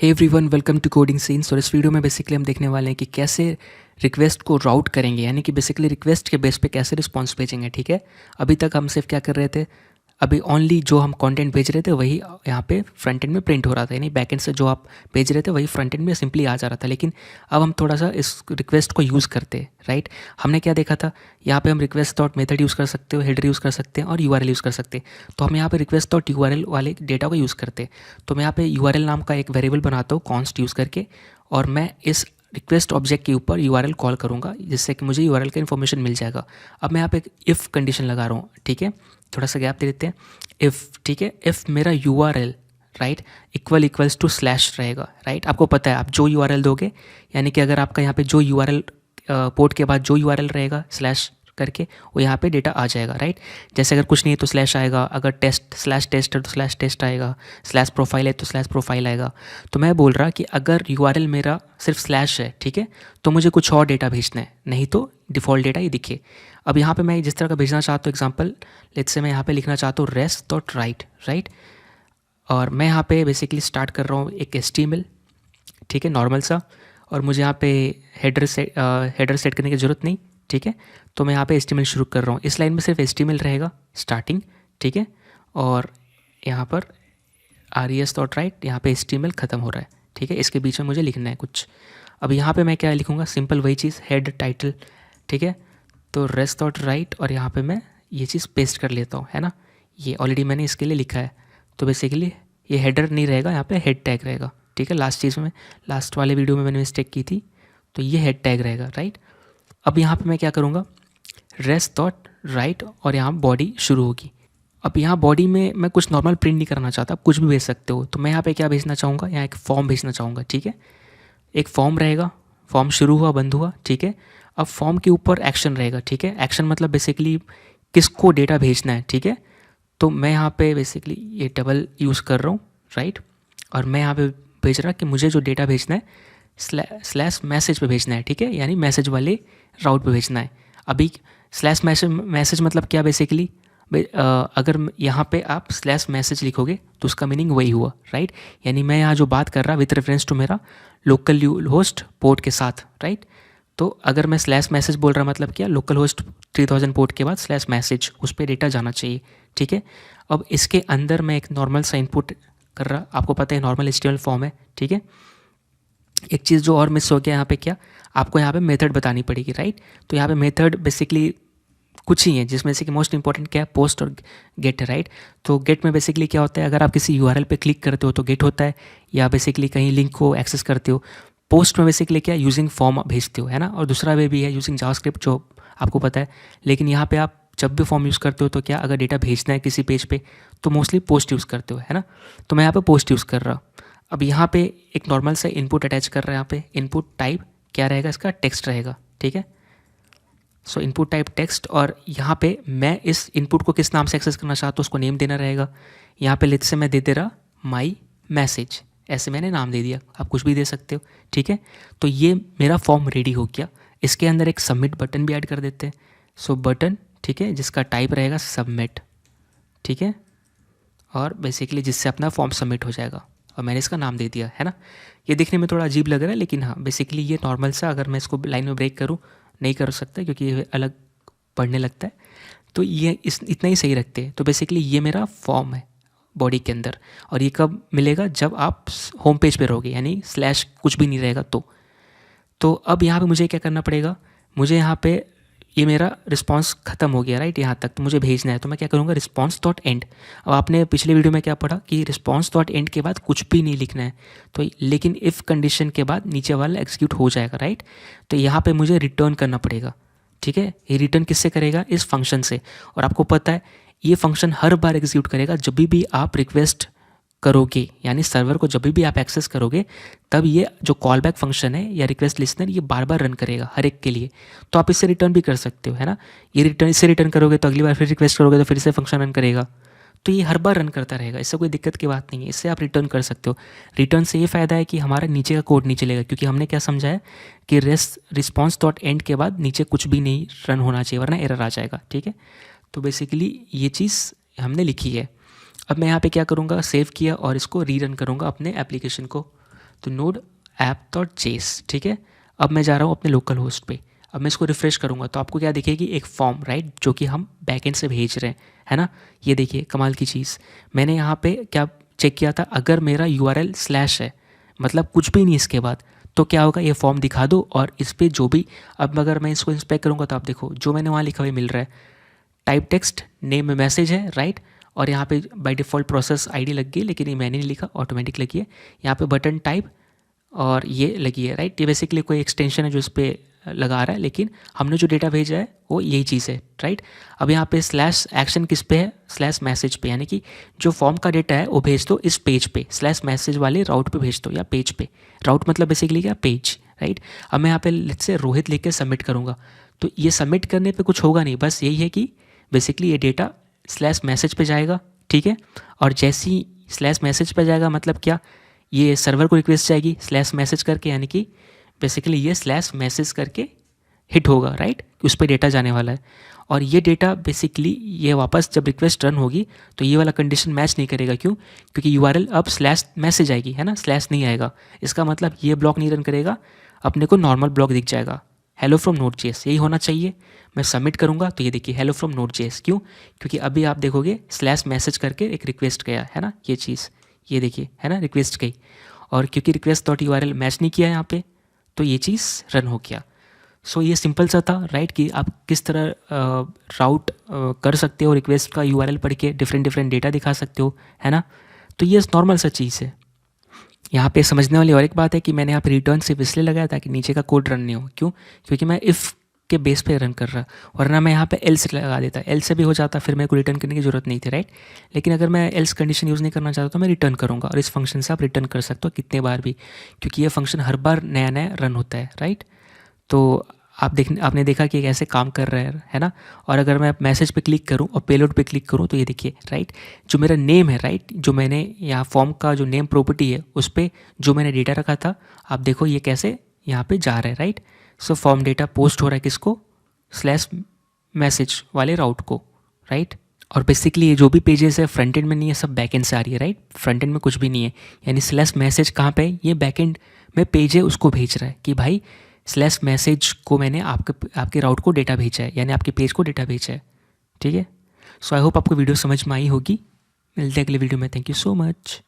Hey everyone, welcome to coding scenes. और इस video में बेसिकली हम देखने वाले हैं कि कैसे रिक्वेस्ट को राउट करेंगे, यानी कि बेसिकली रिक्वेस्ट के बेस पे कैसे रिस्पॉन्स भेजेंगे। ठीक है, अभी तक हम सिर्फ क्या कर रहे थे, अभी ओनली जो हम कंटेंट भेज रहे थे वही यहाँ पे फ्रंट एंड में प्रिंट हो रहा था, यानी बैक एंड से जो आप भेज रहे थे वही फ्रंट एंड में सिंपली आ जा रहा था। लेकिन अब हम थोड़ा सा इस रिक्वेस्ट को यूज़ करते हैं, राइट। हमने क्या देखा था, यहाँ पे हम रिक्वेस्ट डॉट मेथड यूज़ कर सकते हो, हेडर यूज़ कर सकते हैं और यूआरएल यूज़ कर सकते हैं। तो हम यहाँ पे रिक्वेस्ट डॉट यूआरएल वाले डेटा को यूज़ करते हैं। तो मैं यहाँ पे यूआरएल नाम का एक वेरिएबल बनाता हूँ कॉन्स्ट यूज़ करके, और मैं इस रिक्वेस्ट ऑब्जेक्ट के ऊपर यूआरएल कॉल करूँगा, जिससे कि मुझे यूआरएल का इन्फॉर्मेशन मिल जाएगा। अब मैं यहाँ पे एक इफ़ कंडीशन लगा रहा हूँ, ठीक है, थोड़ा सा गैप दे देते हैं। इफ़, ठीक है, इफ़ मेरा URL right equals to slash रहेगा, राइट। आपको पता है आप जो यूआरएल दोगे, यानी कि अगर आपका यहाँ पे जो यूआरएल पोर्ट के बाद जो यूआरएल रहेगा स्लैश करके, वो यहाँ पे डेटा आ जाएगा, राइट। जैसे अगर कुछ नहीं है तो स्लैश आएगा, अगर टेस्ट स्लैश टेस्ट है तो स्लैश टेस्ट आएगा, स्लैश प्रोफाइल है तो स्लैश प्रोफाइल आएगा। तो मैं बोल रहा कि अगर यूआरएल मेरा सिर्फ स्लैश है, ठीक है, तो मुझे कुछ और डेटा भेजना है, नहीं तो डिफ़ॉल्ट डेटा ये दिखे। अब यहाँ पे मैं जिस तरह का भेजना चाहता हूँ, एग्जांपल लेट्स से मैं यहाँ पे लिखना चाहता हूँ रेस्ट डॉट राइट, राइट। और मैं यहाँ पे बेसिकली स्टार्ट कर रहा हूँ एक HTML, ठीक है, नॉर्मल सा। और मुझे यहाँ पे हेडर सेट करने की ज़रूरत नहीं, ठीक है। तो मैं यहाँ पे HTML शुरू कर रहा हूँ। इस लाइन में सिर्फ HTML रहेगा स्टार्टिंग, ठीक है। और यहाँ पर res डॉट राइट, यहाँ पे HTML ख़त्म हो रहा है, ठीक है। इसके बीच में मुझे लिखना है कुछ। अब यहाँ पे मैं क्या लिखूँगा, सिंपल वही चीज़, हेड टाइटल, ठीक है। तो रेस्ट डॉट राइट, और यहाँ पे मैं ये चीज़ पेस्ट कर लेता हूँ, है ना। ये ऑलरेडी मैंने इसके लिए लिखा है। तो बेसिकली ये हेडर नहीं रहेगा, यहाँ पे हेड टैग रहेगा, ठीक है। लास्ट चीज़ में, लास्ट वाले वीडियो में मैंने मिस्टेक की थी, तो ये हेड टैग रहेगा, राइट। अब यहाँ पे मैं क्या करूँगा, रेस्ट डॉट राइट, और यहाँ बॉडी शुरू होगी। अब यहाँ बॉडी में मैं कुछ नॉर्मल प्रिंट नहीं करना चाहता, आप कुछ भी भेज सकते हो। तो मैं यहाँ पे क्या भेजना चाहूँगा, यहाँ एक फॉर्म भेजना चाहूँगा, ठीक है। एक फॉर्म रहेगा, फॉर्म शुरू हुआ बंद हुआ, ठीक है। अब फॉर्म के ऊपर एक्शन रहेगा, ठीक है। एक्शन मतलब बेसिकली किसको डेटा भेजना है, ठीक है। तो मैं यहाँ पे बेसिकली ये डबल यूज़ कर रहा हूँ, राइट। और मैं यहाँ पे भेज रहा कि मुझे जो डेटा भेजना है स्लैश मैसेज पे भेजना है, ठीक है, यानी मैसेज वाले राउट पे भेजना है। अभी स्लैश मैसेज मतलब क्या, बेसिकली अगर यहाँ पे आप स्लैश मैसेज लिखोगे तो उसका मीनिंग वही हुआ, राइट। यानी मैं यहाँ जो बात कर रहा विथ रेफरेंस टू मेरा लोकल होस्ट पोर्ट के साथ, राइट। तो अगर मैं स्लैश मैसेज बोल रहा मतलब क्या, लोकल होस्ट 3000 पोर्ट के बाद स्लैश मैसेज, उस पर डेटा जाना चाहिए, ठीक है। अब इसके अंदर मैं एक नॉर्मल सा इनपुट कर रहा, आपको पता है नॉर्मल HTML फॉर्म है, ठीक है। एक चीज़ जो और मिस हो गया यहाँ पे, क्या आपको यहाँ पे मेथड बतानी पड़ेगी, राइट। तो यहाँ पे मेथड बेसिकली कुछ ही है, जिसमें से कि मोस्ट इंपॉर्टेंट क्या है, पोस्ट और गेट है, राइट। तो गेट में बेसिकली क्या होता है, अगर आप किसी यूआरएल पे क्लिक करते हो तो गेट होता है, या बेसिकली कहीं लिंक को एक्सेस करते हो। पोस्ट में बेसिकली क्या, यूजिंग फॉर्म भेजते हो, है ना। और दूसरा वे भी है यूजिंग जावास्क्रिप्ट, जो आपको पता है। लेकिन यहाँ पे आप जब भी फॉर्म यूज़ करते हो तो क्या, अगर डेटा भेजना है किसी पेज पे तो मोस्टली पोस्ट यूज़ करते हो, है ना। तो मैं यहाँ पे पोस्ट यूज़ कर रहा हूँ। अब यहाँ पे एक नॉर्मल सा इनपुट अटैच कर रहा है, यहाँ पे इनपुट टाइप क्या रहेगा, इसका टेक्स्ट रहेगा, ठीक है। सो इनपुट टाइप टेक्स्ट, और यहाँ पे मैं इस इनपुट को किस नाम से एक्सेस करना चाहता हूँ उसको नेम देना रहेगा। यहाँ पे लेट्स से मैं दे दे रहा माई मैसेज, ऐसे मैंने नाम दे दिया, आप कुछ भी दे सकते हो, ठीक है। तो ये मेरा फॉर्म रेडी हो गया। इसके अंदर एक सबमिट बटन भी ऐड कर देते हैं। सो बटन, ठीक है, जिसका टाइप रहेगा सबमिट, ठीक है। और बेसिकली जिससे अपना फॉर्म सबमिट हो जाएगा, और मैंने इसका नाम दे दिया, है ना। ये दिखने में थोड़ा अजीब लग रहा है, लेकिन हाँ बेसिकली ये नॉर्मल सा, अगर मैं इसको लाइन में ब्रेक करूँ नहीं कर सकता क्योंकि ये अलग पढ़ने लगता है, तो ये इतना ही सही रखते हैं। तो बेसिकली ये मेरा फॉर्म है बॉडी के अंदर, और ये कब मिलेगा, जब आप होम पेज पे रहोगे, यानी स्लैश कुछ भी नहीं रहेगा तो अब यहाँ पे मुझे क्या करना पड़ेगा, मुझे यहाँ पे ये मेरा रिस्पांस ख़त्म हो गया, राइट, यहाँ तक तो मुझे भेजना है। तो मैं क्या करूँगा, रिस्पांस डॉट एंड। अब आपने पिछले वीडियो में क्या पढ़ा कि रिस्पांस डॉट एंड के बाद कुछ भी नहीं लिखना है, तो लेकिन इफ़ कंडीशन के बाद नीचे वाला एग्जीक्यूट हो जाएगा, राइट। तो यहाँ पे मुझे रिटर्न करना पड़ेगा, ठीक है। ये रिटर्न किससे करेगा, इस फंक्शन से। और आपको पता है ये फंक्शन हर बार एग्जीक्यूट करेगा जब भी आप रिक्वेस्ट करोगे, यानी सर्वर को जब भी आप एक्सेस करोगे, तब ये जो कॉल बैक फंक्शन है या रिक्वेस्ट लिस्टनर, ये बार बार रन करेगा हर एक के लिए। तो आप इससे रिटर्न भी कर सकते हो, है ना। ये रिटर्न, इससे रिटर्न करोगे तो अगली बार फिर रिक्वेस्ट करोगे तो फिर से फंक्शन रन करेगा। तो ये हर बार रन करता रहेगा, इससे कोई दिक्कत की बात नहीं है। इससे आप रिटर्न कर सकते हो। रिटर्न से ये फ़ायदा है कि हमारा नीचे का कोड नहीं चलेगा, क्योंकि हमने क्या समझा है कि रिस्पॉन्स डॉट एंड के बाद नीचे कुछ भी नहीं रन होना चाहिए, वरना एरर आ जाएगा, ठीक है। तो बेसिकली ये चीज़ हमने लिखी है। अब मैं यहाँ पे क्या करूँगा, सेव किया और इसको रीरन करूँगा अपने एप्लीकेशन को। तो नोड ऐप डॉट जेस, ठीक है। अब मैं जा रहा हूँ अपने लोकल होस्ट पे। अब मैं इसको रिफ्रेश करूँगा तो आपको क्या दिखेगी, एक फॉर्म, राइट, जो कि हम बैकएंड से भेज रहे हैं, है ना। ये देखिए कमाल की चीज़, मैंने यहाँ पे क्या चेक किया था, अगर मेरा यूआरएल स्लैश है, मतलब कुछ भी नहीं इसके बाद, तो क्या होगा, ये फॉर्म दिखा दो और इस पर जो भी, अब अगर मैं इसको इंस्पेक्ट करूँगा तो आप देखो जो मैंने वहाँ लिखा हुआ मिल रहा है, टाइप टेक्स्ट नेम में मैसेज है, राइट। और यहाँ पे बाय डिफ़ॉल्ट प्रोसेस आईडी लग गई, लेकिन ये मैंने नहीं लिखा, ऑटोमेटिक लगी है। यहाँ पे बटन टाइप और ये लगी है, राइट। ये बेसिकली कोई एक्सटेंशन है जो इस पर लगा रहा है, लेकिन हमने जो डेटा भेजा है वो यही चीज़ है, राइट। अब यहाँ पे स्लैश एक्शन किस पे है, स्लैश मैसेज पे, यानी कि जो फॉर्म का डेटा है वो भेज दो इस पेज पे, स्लैश मैसेज वाले राउट पे भेज दो या पेज पे। राउट मतलब बेसिकली क्या, पेज, राइट। अब मैं यहाँ पे लेट्स से रोहित लिख के सबमिट करूँगा, तो ये सबमिट करने पे कुछ होगा नहीं, बस यही है कि बेसिकली ये डेटा स्लैश मैसेज पे जाएगा, ठीक है। और जैसे ही स्लैश मैसेज पे जाएगा मतलब क्या, ये सर्वर को रिक्वेस्ट जाएगी स्लैश मैसेज करके, यानी कि बेसिकली ये स्लैश मैसेज करके हिट होगा, राइट, उस पर डेटा जाने वाला है। और ये डेटा बेसिकली ये वापस जब रिक्वेस्ट रन होगी तो ये वाला कंडीशन मैच नहीं करेगा, क्यों, क्योंकि यूआरएल अब स्लैश मैसेज आएगी, है ना, स्लैश नहीं आएगा। इसका मतलब ये ब्लॉक नहीं रन करेगा, अपने को नॉर्मल ब्लॉक दिख जाएगा, हेलो फ्रॉम नोड जेएस, यही होना चाहिए। मैं सबमिट करूँगा तो ये देखिए हेलो फ्रॉम नोड जेएस, क्यों, क्योंकि अभी आप देखोगे स्लैश मैसेज करके एक रिक्वेस्ट गया है ना, ये चीज़, ये देखिए, है ना, रिक्वेस्ट गई। और क्योंकि रिक्वेस्ट डॉट यूआरएल मैच नहीं किया यहाँ पे, तो ये चीज़ रन हो गया। सो ये सिंपल सा था, राइट, कि आप किस तरह राउट कर सकते हो, रिक्वेस्ट का यूआरएल पढ़ के डिफरेंट डिफरेंट डेटा दिखा सकते हो, है ना। तो ये नॉर्मल सा चीज़ है। यहाँ पे समझने वाली और एक बात है कि मैंने यहाँ पे रिटर्न सिर्फ इसलिए लगाया ताकि नीचे का कोड रन नहीं हो, क्यों, क्योंकि मैं इफ़ के बेस पे रन कर रहा, वरना मैं यहाँ पे एल्स लगा देता, एल्स से भी हो जाता, फिर मेरे को रिटर्न करने की ज़रूरत नहीं थी, राइट। लेकिन अगर मैं एल्स कंडीशन यूज़ नहीं करना चाहता तो मैं रिटर्न करूँगा, और इस फंक्शन से आप रिटर्न कर सकते हो कितने बार भी, क्योंकि ये फंक्शन हर बार नया नया रन होता है, राइट। तो आपने देखा कि कैसे काम कर रहा है ना। और अगर मैं मैसेज पे क्लिक करूं और पेलोड पे क्लिक करूं तो ये देखिए, राइट, जो मेरा नेम है, राइट, जो मैंने यहाँ फॉर्म का जो नेम प्रॉपर्टी है उस पर जो मैंने डेटा रखा था, आप देखो ये कैसे यहाँ पे जा रहा है, right. So form data post हो रहा है किसको, स्लैश मैसेज वाले राउट को, राइट। और बेसिकली ये जो भी पेजेस है फ्रंट एंड में नहीं है, सब बैक एंड से आ रही है, राइट, फ्रंट एंड में कुछ भी नहीं है। यानी स्लैश मैसेज कहाँ पे है, ये बैक एंड में पेज है उसको भेज रहा है कि भाई स्लैश मैसेज को मैंने आपके राउट को डेटा भेजा है, यानी आपके पेज को डेटा भेजा है, ठीक है। सो आई होप आपको वीडियो समझ में आई होगी। मिलते हैं अगले वीडियो में, थैंक यू सो मच।